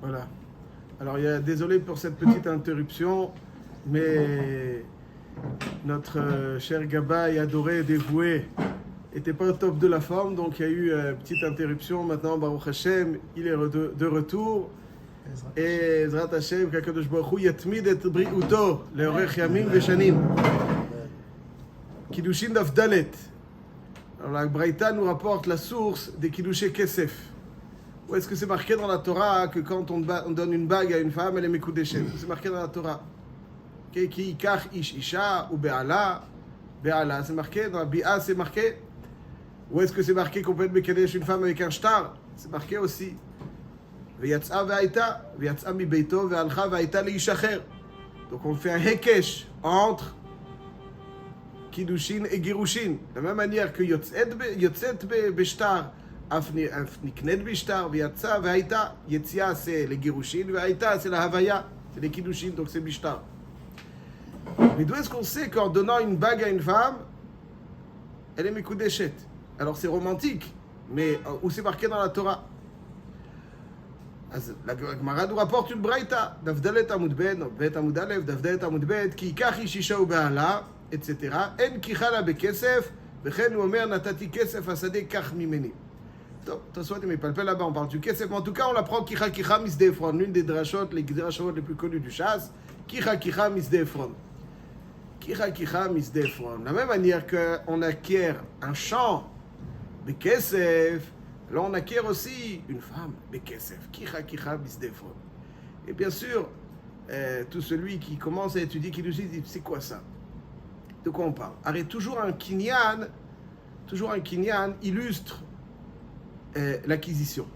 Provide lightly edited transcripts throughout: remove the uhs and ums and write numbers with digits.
Voilà. Alors, désolé pour cette petite interruption, mais notre cher Gabay adoré et dévoué n'était pas au top de la forme, donc il y a eu une petite interruption. Maintenant, Baruch Hashem, il est de retour. Et Zrat Hashem, qu'Akadosh Baruch Hu yatmid et bri'uto leorech yamim veshanim. Kiddushin daf dalet. Alors la Braïta nous rapporte la source des Kiddushé Kesef. Où est-ce que c'est marqué dans la Torah que quand on donne une bague à une femme, elle est Mekudeshet? C'est marqué dans la Torah. Ki yikach ish isha ou be'ala. Be'ala, c'est marqué. Dans la Bi'a, c'est marqué. Où est-ce que c'est marqué qu'on peut être Mekadesh une femme avec un shtar? C'est marqué aussi. Ve'yatsa ve'aita, ve'yatsa mi beito, ve'alcha ve'aita le'ishacher. Donc on fait un hekesh entre Kiddushin et Girushin. De la même manière que Yotzet Beshtar, Niknet Beshtar, Vyatsa, Vaïta. Yetzia, c'est les Girushin, Vaïta, c'est la Havaya, c'est les Kiddushin, donc c'est Beshtar. Mais d'où est-ce qu'on sait qu'en donnant une bague à une femme, elle est Mekudeshet? Alors c'est romantique, mais où c'est marqué dans la Torah? La Gemara nous rapporte une braïta, Davdalet Amud Ben, Bet Amud Alev, Davdalet Amud Bet, Ki Yikach Ish Isha U'Be'ala, etc. En Kichala Bekesef, Vechen Omer Natati Kesef Asade Kach Mimeni. T'as soit mais pas là-bas, on parle du Kesef, mais en tout cas on l'apprend Kicha Kicha Misdefron, l'une des drachot, les drachot les plus connues du chasse, Kicha Kicha Misdefron. Kicha Kicha Misdefron. De la même manière qu'on acquiert un champ Bekesef, là on acquiert aussi une femme Bekesef, Kicha Kicha Misdefron. Et bien sûr, tout celui qui commence à étudier Kiddushin dit c'est quoi ça? De quoi on parle? Arrête, toujours un kinyan illustre l'acquisition.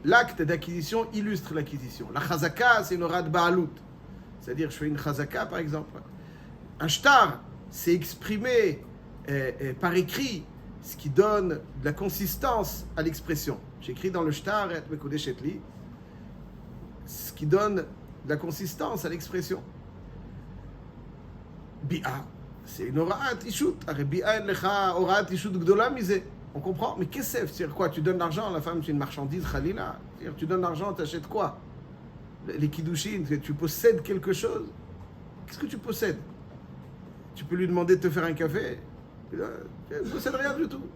L'acte d'acquisition illustre l'acquisition. La chazaka, c'est une orad ba'alut. C'est-à-dire, je fais une chazaka, par exemple. Un shtar, c'est exprimé par écrit, ce qui donne de la consistance à l'expression. J'écris dans le shtar, ce qui donne de la consistance à l'expression. Bi'a. C'est une oraat ishut. On comprend. Mais qu'est-ce que c'est? Quoi? Tu donnes l'argent, la femme, c'est une marchandise, khalila. Tu donnes l'argent, tu achètes quoi? Les kiddushin, tu possèdes quelque chose. Qu'est-ce que tu possèdes? Tu peux lui demander de te faire un café. Tu ne possèdes rien du tout.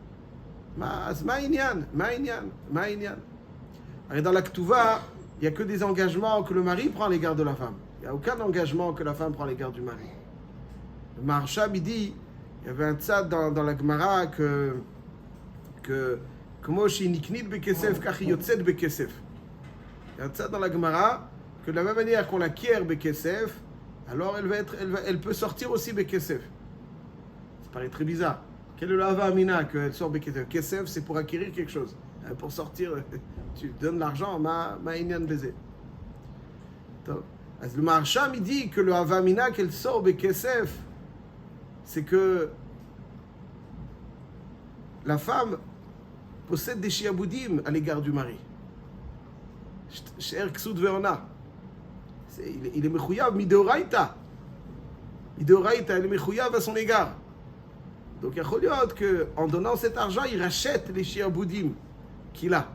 Ma'inyan. Dans la Ketouva, il n'y a que des engagements que le mari prend à l'égard de la femme. Il n'y a aucun engagement que la femme prend à l'égard du mari. Le Maharsham, il dit, il y avait un tzad dans la Gemara que Moshi niknit bekesef kachi yotzet bekesef. Il y a un tzad dans la Gemara que de la même manière qu'on l'acquiert bekesef, alors elle peut sortir aussi bekesef. Ça paraît très bizarre. Quelle est la hava amina qu'elle sort bekesef? Kesef, c'est pour acquérir quelque chose. Pour sortir, tu donnes l'argent, ma inyan baiser. Le Maharsham, il dit que le hava amina qu'elle sort bekesef, c'est que la femme possède des shiaboudim à l'égard du mari. Cher Ksud Veona. Il est mechouyav mideoraita. Mideoraita, il est mechouyav à son égard. Donc il y a choliot qu'en donnant cet argent, il rachète les shiaboudim qu'il a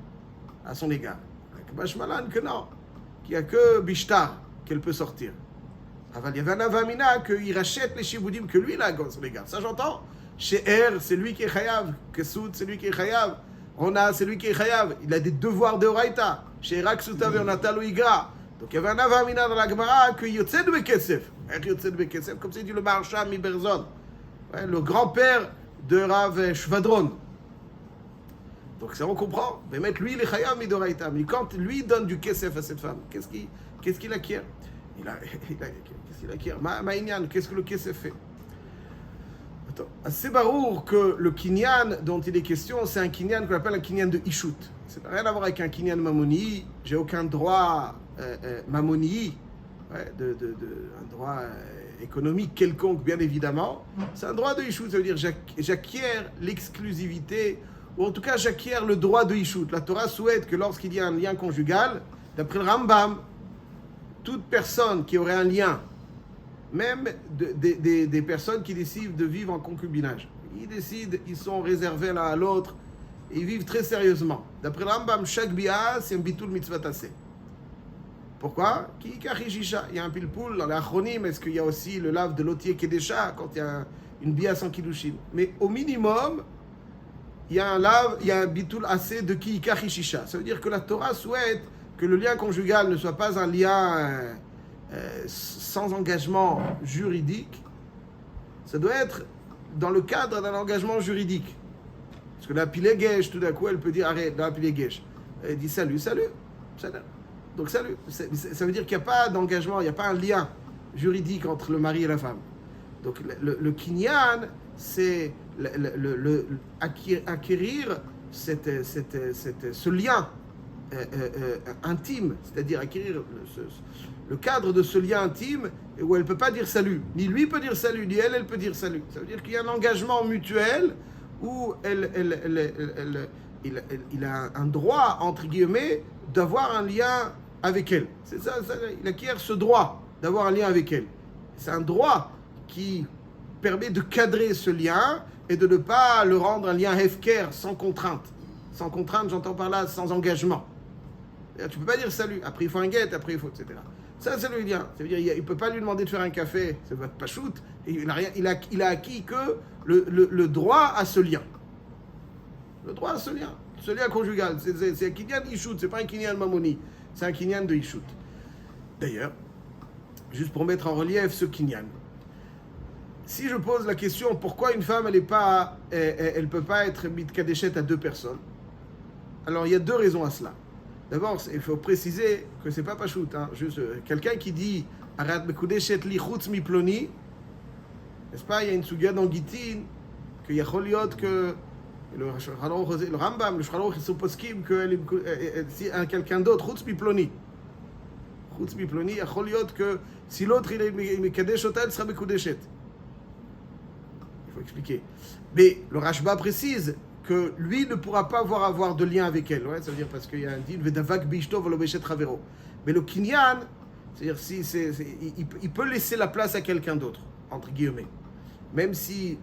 à son égard. Avec Bashmalan, que non. Qu'il n'y a que Bishtar qu'elle peut sortir. Il y avait un avamina qu'il rachète les shiboudim que lui, il a à son égard. Ça, j'entends. Chez c'est lui qui est chayav. Kesoud, c'est lui qui est chayav. Rona, c'est lui qui est chayav. Il a des devoirs de Horaïta. Chez Erak, Soutav et Onatalo Igra. Donc, il y avait un avamina dans la Gemara que Yotzed Bekesef. Yotzed Bekesef, comme c'est dit le Maharsham Miberzon. Le grand-père de Rav Shvadron. Donc, ça, on comprend. Mais mettre lui, il est chayav Midoraïta. Mais quand lui donne du Kesef à cette femme, qu'est-ce qu'il acquiert? Qu'est-ce qu'il acquiert? Ma'inyan, qu'est-ce que le Kesef fait? Attends. C'est barour que le kinyan dont il est question, c'est un kinyan qu'on appelle un kinyan de Ishut. Ça n'a rien à voir avec un kinyan mamoni. J'ai aucun droit mamoni, un droit économique quelconque, bien évidemment. C'est un droit de Ishut, ça veut dire j'acquiers l'exclusivité, ou en tout cas j'acquiers le droit de Ishut. La Torah souhaite que lorsqu'il y a un lien conjugal, d'après le Rambam, toute personne qui aurait un lien, même des personnes qui décident de vivre en concubinage, ils sont réservés l'un à l'autre, et ils vivent très sérieusement. D'après le Rambam, chaque bi'a, c'est un bitul mitzvah tassé. Pourquoi? Il y a un pilpoul dans l'achronim. Est-ce qu'il y a aussi le lave de l'otier kedesha quand il y a une bia sans kiddushin? Mais au minimum, il y a un lave, il y a un bitul assez de kiikar hishisha. Ça veut dire que la Torah souhaite que le lien conjugal ne soit pas un lien sans engagement juridique. Ça doit être dans le cadre d'un engagement juridique. Parce que la pilégesh, tout d'un coup, elle peut dire arrête, la pilégesh. Elle dit salut. Donc salut. Ça veut dire qu'il n'y a pas d'engagement, il n'y a pas un lien juridique entre le mari et la femme. Donc le kinyan, c'est acquérir ce lien intime, c'est-à-dire acquérir le cadre de ce lien intime où elle ne peut pas dire salut. Ni lui peut dire salut, ni elle peut dire salut. Ça veut dire qu'il y a un engagement mutuel où il a un droit, entre guillemets, d'avoir un lien avec elle. C'est ça, il acquiert ce droit d'avoir un lien avec elle. C'est un droit qui permet de cadrer ce lien et de ne pas le rendre un lien hefker, sans contrainte. Sans contrainte, j'entends par là, sans engagement. Tu ne peux pas dire salut, après il faut un guet, après il faut, etc. Ça, c'est le lien. Ça veut dire il ne peut pas lui demander de faire un café, ça va pas shoot. Il a acquis que le droit à ce lien. Le droit à ce lien conjugal. C'est un kinyan ishout, c'est pas un kinyan mamoni, c'est un kinyan de ishout. D'ailleurs, juste pour mettre en relief ce kinyan, si je pose la question pourquoi une femme elle peut pas être mitkadeshet à deux personnes, alors il y a deux raisons à cela. D'abord, il faut préciser que c'est pas pachout, hein. Juste quelqu'un qui dit arat mekudeshet li chutz mi ploni, n'est-ce pas? Il y a une sugia dans Gitin que yacholiot que le Rambam, le Shulchan Aruch, ils sont poskim que si quelqu'un d'autre chutz mi ploni, yacholiot que si l'autre il est mekadesh ota, elle sera mekudeshet. Il faut expliquer. Mais le Rashba précise que lui ne pourra pas avoir de lien avec elle. Ouais, ça veut dire parce qu'il y a un dit vedavak bishto volobeshet ravero. Mais le kinyan, c'est-à-dire il peut laisser la place à quelqu'un d'autre, entre guillemets. Même si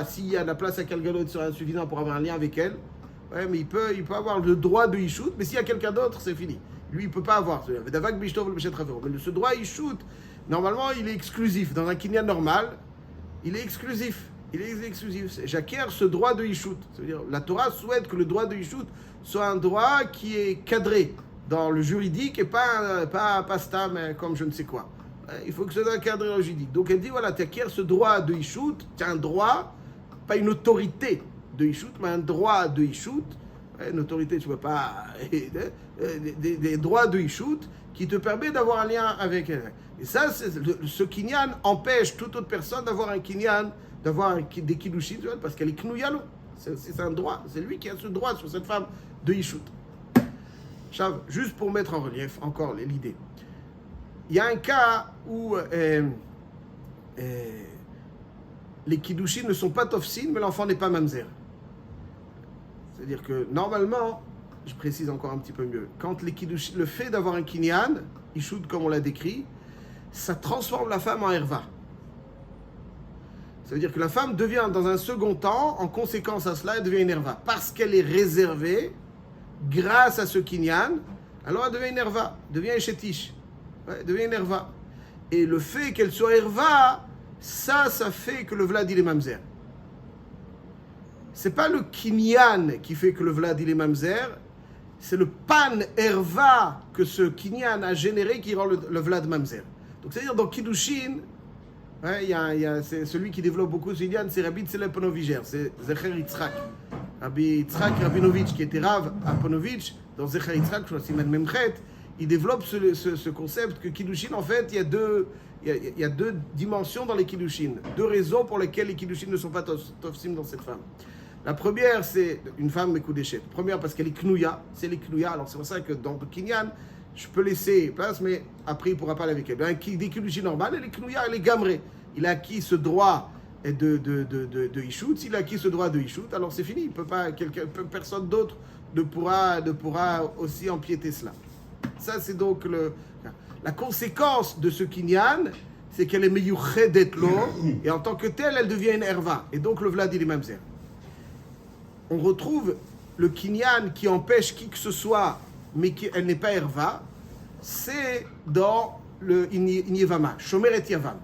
s'il y a la place à quelqu'un d'autre, il sera insuffisant pour avoir un lien avec elle. Ouais, mais il peut avoir le droit de ishout, mais s'il y a quelqu'un d'autre, c'est fini. Lui, il ne peut pas avoir. Vedavak bishto volobeshet ravero. Mais ce droit ishout, normalement, il est exclusif. Dans un kinyan normal, il est exclusif. J'acquiers ce droit de Ishout. C'est-à-dire, la Torah souhaite que le droit de Ishout soit un droit qui est cadré dans le juridique et pas stam comme je ne sais quoi. Il faut que ce soit cadré dans le juridique. Donc elle dit, voilà, tu acquiers ce droit de Ishout, tu as un droit, pas une autorité de Ishout, mais un droit de Ishout. Une autorité, tu ne peux pas... des droits de Ishout qui te permet d'avoir un lien avec elle. Et ça, ce kinyan empêche toute autre personne d'avoir un kinyan, d'avoir des kiddushin, parce qu'elle est knouyalo. C'est un droit, c'est lui qui a ce droit sur cette femme de Ishout. Juste pour mettre en relief encore l'idée. Il y a un cas où les kiddushin ne sont pas tofsin, mais l'enfant n'est pas mamzer. C'est-à-dire que normalement, je précise encore un petit peu mieux, quand les kiddushin, le fait d'avoir un kinyan, Ishout comme on l'a décrit, ça transforme la femme en herva. Ça veut dire que la femme devient, dans un second temps, en conséquence à cela, elle devient une herva. Parce qu'elle est réservée, grâce à ce kinyan, alors elle devient une herva, devient un chétiche, devient une herva. Et le fait qu'elle soit herva, ça fait que le vlad il est mamzer. C'est pas le kinyan qui fait que le vlad il est mamzer, c'est le pan herva que ce kinyan a généré qui rend le vlad mamzer. Donc c'est-à-dire dans Kiddushin, c'est celui qui développe beaucoup ce kinyan, c'est Rabbi Tzelep Ponoviger, c'est Zecher Yitzhak. Rabbi Yitzhak Rabinovitch, qui était Rav à Ponovitch, dans Zecher Yitzhak, je crois Siman Memchet, il développe ce concept que Kiddushin, en fait, il y a deux dimensions dans les Kiddushin, deux raisons pour lesquelles les Kiddushin ne sont pas tofsim dans cette femme. La première, c'est une femme mekudeshet. Première, parce qu'elle est knouya, c'est les knouya, alors c'est pour ça que dans le kinyan, je peux laisser place, mais après, il ne pourra pas aller avec elle. Des kiddushin normales, elle est knouya, elle est gamrée. Il a acquis ce droit de Ishout. S'il a acquis ce droit de Ishout, alors c'est fini. Personne d'autre ne pourra aussi empiéter cela. Ça, c'est donc la conséquence de ce kinyan, c'est qu'elle est meyuchedet lo, et en tant que telle, elle devient une herva. Et donc, le vlad, il est mamzer. On retrouve le kinyan qui empêche qui que ce soit, mais qu'elle n'est pas herva. c'est dans le Inyevama, Shomer et Yavam.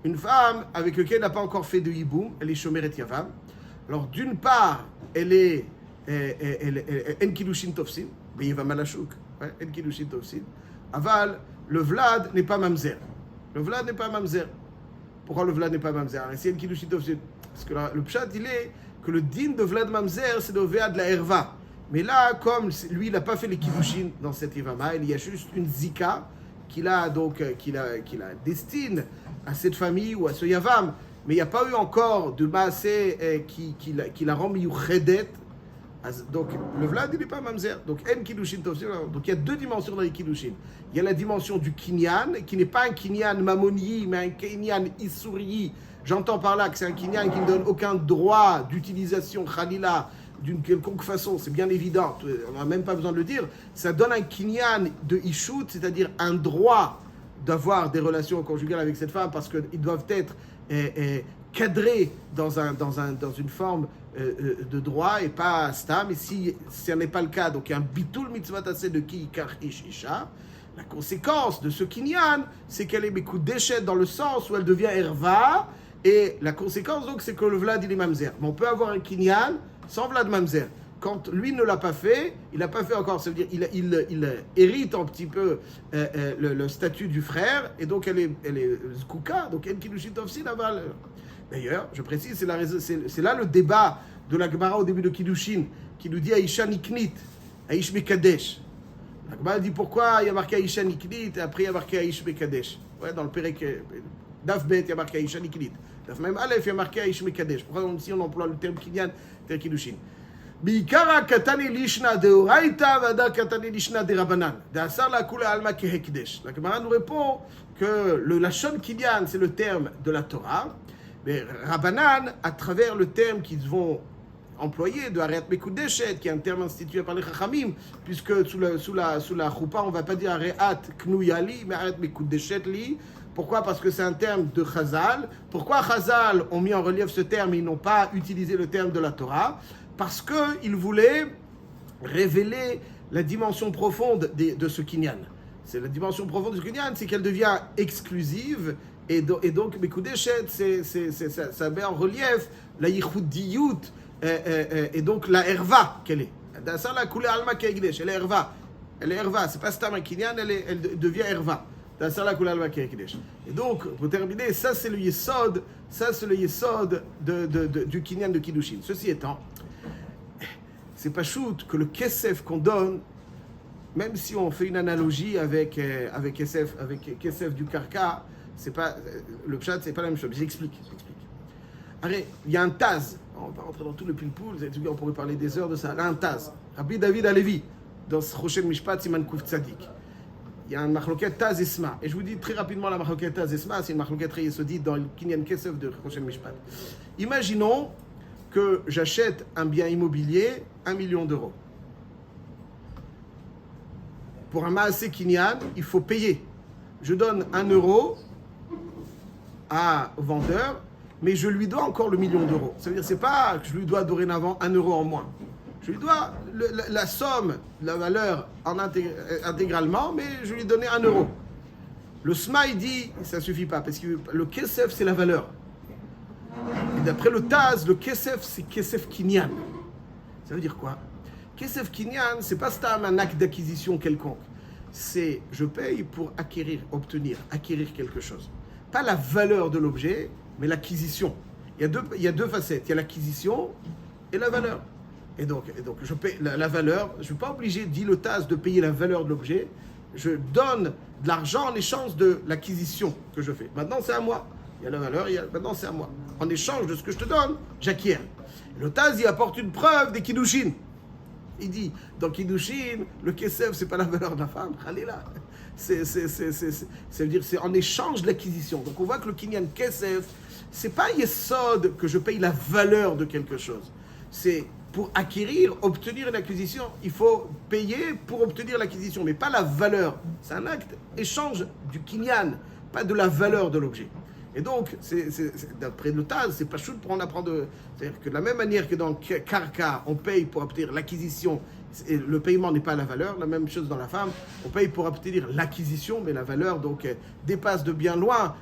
Une femme avec laquelle elle n'a pas encore fait de Yiboum, elle est Shomer et Yavam. Alors d'une part, elle est En Kiddushin Tofsin, Beyevam Alashuk, En Kiddushin Tofsin. Aval, le Vlad n'est pas Mamzer. Le Vlad n'est pas Mamzer. Pourquoi le Vlad n'est pas Mamzer? C'est En Kiddushin Tofsin. Parce que le Pshat, il est que le din de Vlad Mamzer, c'est de Véa de la Herva. Mais là, comme lui, il n'a pas fait les Kiddushin dans cette Yevama, il y a juste une Zika qu'il a destine à cette famille ou à ce Yavam. Mais il n'y a pas eu encore de Maaseh qui la rend Miyuchedet. Donc, le Vlad, il n'est pas Mamzer. Donc, En Kiddushin Tofsin. Donc, il y a deux dimensions dans les Kiddushin. Il y a la dimension du Kinyan, qui n'est pas un Kinyan Mamoni, mais un Kinyan Issouri. J'entends par là que c'est un Kinyan qui ne donne aucun droit d'utilisation, Khalila, d'une quelconque façon, c'est bien évident, on n'a même pas besoin de le dire, ça donne un kinyan de Ishut, c'est-à-dire un droit d'avoir des relations conjugales avec cette femme parce qu'ils doivent être cadrés dans une forme de droit et pas stam. Et si ce n'est pas le cas, donc il y a un bitul mitzvah tassé de ki kar ish isha. La conséquence de ce kinyan, c'est qu'elle est mekudeshet dans le sens où elle devient erva, et la conséquence donc c'est que le vlad il est mamzer. Mais on peut avoir un kinyan sans Vlad Mamzer. Quand lui ne l'a pas fait, il n'a pas fait encore, ça veut dire il hérite un petit peu le statut du frère, et donc elle est Zkouka, donc elle Kiddushin Tofsin aval. D'ailleurs, je précise, c'est là le débat de la Gemara au début de Kiddushin, qui nous dit Aisha Niknit, Aish Mekadesh. La Gemara dit pourquoi il y a marqué Aisha Niknit, et après il y a marqué Aish Mekadesh. Ouais, dans le Pérek, Daf Bet, il y a marqué Aisha Niknit. Daf même Aleph, il y a marqué Aish Mekadesh. Pourquoi ici on emploie le terme Kinyan? Kiddushin. Bikara katani lishna de oraita vada katani lishna de rabanan. D'asar la kula alma kehekdesh. La Gemara nous répond que le lashon kinyan c'est le terme de la Torah, mais rabanan à travers le terme qu'ils vont employer de Areat Mekudeshet, qui est un terme institué par les Chachamim, puisque sous la choupa on va pas dire Areat Knuyali, mais Areat Mekudeshet li. Pourquoi? Parce que c'est un terme de Chazal. Pourquoi Chazal ont mis en relief ce terme et ils n'ont pas utilisé le terme de la Torah? Parce qu'ils voulaient révéler la dimension profonde de ce kinyan. C'est la dimension profonde de ce kinyan, c'est qu'elle devient exclusive, et donc Mekudeshet, ça met en relief la yichudiyut, et donc la herva qu'elle est. Ça, la koule alma keigdesh, elle est herva. Elle est herva, c'est pas stam un kinyan, elle devient herva. Et donc, pour terminer, ça c'est le yesod, du kinyan de Kiddushin. Ceci étant, c'est pas shoot que le kesef qu'on donne, même si on fait une analogie avec kesef du karka, c'est pas le pshat, c'est pas la même chose. J'explique. Allez, il y a un taz. On va rentrer dans tout le pile-poule, on pourrait parler des heures de ça. Là, un taz. Rabbi David Alevi, dans Choshen Mishpat Siman Kuf Tzadik. Il y a un machloket Taz Esma. Et je vous dis très rapidement la machloket Taz Esma, c'est une machloket très yesodite dans le Kinyan Kesef de Choshen Mishpat. Imaginons que j'achète un bien immobilier 1 million d'euros. Pour un Maaseh Kinyan, il faut payer. Je donne 1 euro au vendeur, mais je lui dois encore le million d'euros. Ça veut dire, c'est pas que je lui dois dorénavant 1 euro en moins. Je lui dois la somme, la valeur intégralement, mais je lui ai donné 1 euro. Le SMA, il dit, ça ne suffit pas, parce que le kesef, c'est la valeur. Et d'après le Taz, le kesef, c'est kesef kinyan. Ça veut dire quoi? Kesef kinyan, c'est pas un acte d'acquisition quelconque. C'est, je paye pour acquérir quelque chose. Pas la valeur de l'objet, mais l'acquisition. Il y a deux facettes. Il y a l'acquisition et la valeur. Et donc je paye la valeur. Je ne suis pas obligé, dit le Taz, de payer la valeur de l'objet. Je donne de l'argent en échange de l'acquisition que je fais. Maintenant, c'est à moi. Il y a la valeur, maintenant, c'est à moi. En échange de ce que je te donne, j'acquiers. Le Taz, il apporte une preuve des Kiddushin. Il dit, dans Kiddushin, le Kesef, ce n'est pas la valeur de la femme. Allez là. Ça veut dire c'est en échange de l'acquisition. Donc on voit que le Kinyan Kesef, ce n'est pas un Yesod que je paye la valeur de quelque chose. C'est pour obtenir une acquisition, il faut payer pour obtenir l'acquisition, mais pas la valeur. C'est un acte échange du Kinyan, pas de la valeur de l'objet. Et donc, d'après le Taz, c'est pas chouette pour en apprendre. C'est-à-dire que de la même manière que dans Karka, on paye pour obtenir l'acquisition, et le paiement n'est pas la valeur, la même chose dans la femme, on paye pour obtenir l'acquisition, mais la valeur donc dépasse de bien loin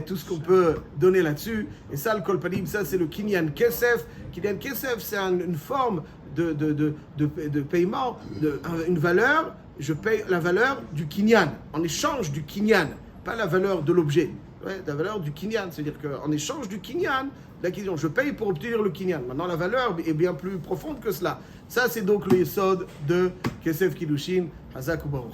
tout ce qu'on peut donner là-dessus. Et ça, le kolpanim, ça c'est le kinyan kesef. Kinyan kesef, c'est une forme de paiement, une valeur. Je paye la valeur du kinyan, en échange du kinyan, pas la valeur de l'objet. Ouais, la valeur du kinyan, c'est-à-dire qu'en échange du kinyan, l'acquisition, je paye pour obtenir le kinyan. Maintenant, la valeur est bien plus profonde que cela. Ça, c'est donc le yesod de Kesef Kiddushin, Hazak ou Baruch.